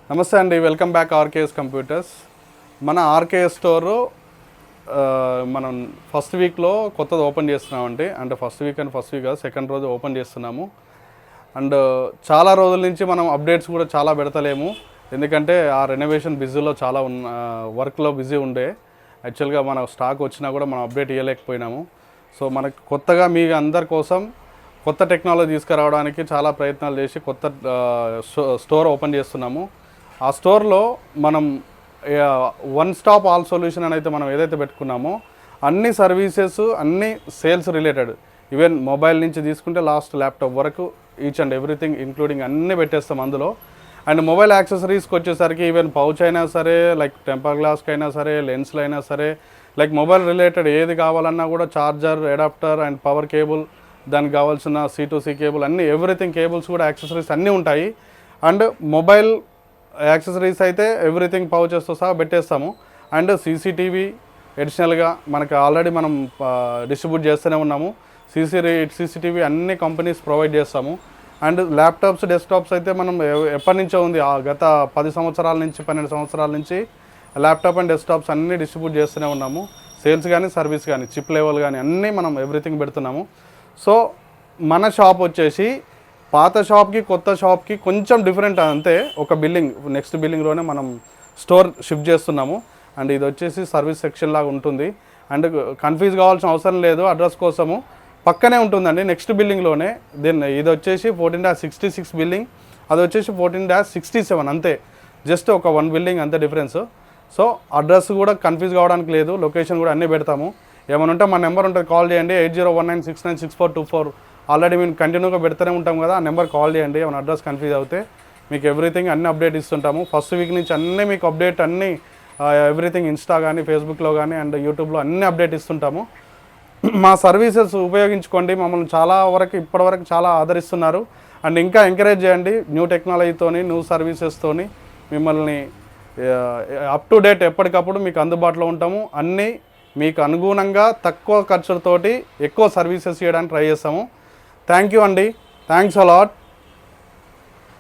నమస్తే అండి, welcome back RKS computers. మన ఆర్కేఎస్ స్టోరు మనం ఫస్ట్ వీక్లో కొత్తది ఓపెన్ చేస్తున్నామండి. అంటే ఫస్ట్ వీక్ కాదు, సెకండ్ రోజు ఓపెన్ చేస్తున్నాము. అండ్ చాలా రోజుల నుంచి మనం అప్డేట్స్ కూడా చాలా పెడతలేము, ఎందుకంటే ఆ రెనోవేషన్ బిజీలో చాలా వర్క్లో బిజీ ఉండే. యాక్చువల్గా మన స్టాక్ వచ్చినా కూడా మనం అప్డేట్ ఇవ్వలేకపోయినాము. సో మనకు కొత్తగా మీ అందరి కోసం కొత్త టెక్నాలజీ తీసుకురావడానికి చాలా ప్రయత్నాలు చేసి కొత్త స్టోర్ ఓపెన్ చేస్తున్నాము. ఆ స్టోర్లో మనం వన్ స్టాప్ ఆల్ సొల్యూషన్ అని అయితే మనం ఏదైతే పెట్టుకున్నామో అన్ని సర్వీసెస్, అన్ని సేల్స్ రిలేటెడ్, ఈవెన్ మొబైల్ నుంచి తీసుకుంటే లాస్ట్ ల్యాప్టాప్ వరకు ఈచ్ అండ్ ఎవ్రీథింగ్ ఇంక్లూడింగ్ అన్నీ పెట్టేస్తాం అందులో. అండ్ మొబైల్ యాక్సెసరీస్కి వచ్చేసరికి ఈవెన్ పౌచ్ అయినా సరే, లైక్ టెంపర్ గ్లాస్కి అయినా సరే, లెన్స్లు అయినా సరే, లైక్ మొబైల్ రిలేటెడ్ ఏది కావాలన్నా కూడా charger, adapter and power cable, దానికి కావాల్సిన C2C కేబుల్, అన్నీ ఎవ్రీథింగ్ కేబుల్స్ కూడా యాక్సెసరీస్ అన్నీ ఉంటాయి. అండ్ మొబైల్ యాక్సెసరీస్ అయితే ఎవ్రీథింగ్ పౌచెస్తో సహా పెట్టేస్తాము. అండ్ CCTV అడిషనల్గా మనకు ఆల్రెడీ మనం డిస్ట్రిబ్యూట్ చేస్తూనే ఉన్నాము. CCTV అన్ని కంపెనీస్ ప్రొవైడ్ చేస్తాము. అండ్ ల్యాప్టాప్స్, డెస్క్టాప్స్ అయితే మనం ఎప్పటి నుంచో ఉంది, గత 10 సంవత్సరాల నుంచి 12 సంవత్సరాల నుంచి ల్యాప్టాప్ అండ్ డెస్క్టాప్స్ అన్నీ డిస్ట్రిబ్యూట్ చేస్తూనే ఉన్నాము. సేల్స్ కానీ, సర్వీస్ కానీ, చిప్ లెవెల్ కానీ అన్నీ మనం ఎవ్రీథింగ్ పెడుతున్నాము. సో మన షాప్ వచ్చేసి పాత షాప్కి కొత్త షాప్కి కొంచెం డిఫరెంట్ అంతే. ఒక బిల్డింగ్, నెక్స్ట్ బిల్డింగ్లోనే మనం స్టోర్ షిఫ్ట్ చేస్తున్నాము. అండ్ ఇది వచ్చేసి సర్వీస్ సెక్షన్ లాగా ఉంటుంది. అండ్ కన్ఫ్యూజ్ కావాల్సిన అవసరం లేదు, అడ్రస్ కోసము పక్కనే ఉంటుందండి, నెక్స్ట్ బిల్డింగ్లోనే. దెన్ ఇది వచ్చేసి 14-66 బిల్డింగ్, అది వచ్చేసి 14-67, అంతే. జస్ట్ ఒక 1 బిల్డింగ్ అంతే డిఫరెన్స్. సో అడ్రస్ కూడా కన్ఫ్యూజ్ కావడానికి లేదు, లొకేషన్ కూడా అన్నీ పెడతాము. ఏమైనా ఉంటే మా నెంబర్ ఉంటుంది, కాల్ చేయండి. 8019696424. ఆల్రెడీ మేము కంటిన్యూగా పెడుతూనే ఉంటాం కదా, ఆ నెంబర్ కాల్ చేయండి. ఏమైనా అడ్రస్ కన్ఫ్యూజ్ అవుతే మీకు ఎవ్రీథింగ్ అన్ని అప్డేట్ ఇస్తుంటాము. ఫస్ట్ వీక్ నుంచి అన్నీ మీకు అప్డేట్, అన్నీ ఎవ్రీథింగ్ ఇన్స్టా కానీ, ఫేస్బుక్లో కానీ అండ్ యూట్యూబ్లో అన్నీ అప్డేట్ ఇస్తుంటాము. మా సర్వీసెస్ ఉపయోగించుకోండి. మమ్మల్ని ఇప్పటివరకు చాలా ఆదరిస్తున్నారు. అండ్ ఇంకా ఎంకరేజ్ చేయండి. న్యూ టెక్నాలజీతోని, న్యూ సర్వీసెస్తోని మిమ్మల్ని అప్ టు డేట్ ఎప్పటికప్పుడు మీకు అందుబాటులో ఉంటాము. అన్నీ మీకు అనుగుణంగా తక్కువ ఖర్చులతోటి ఎక్కువ సర్వీసెస్ చేయడానికి ట్రై చేస్తాము. థ్యాంక్ యూ అండి, థ్యాంక్స్ అలాట్.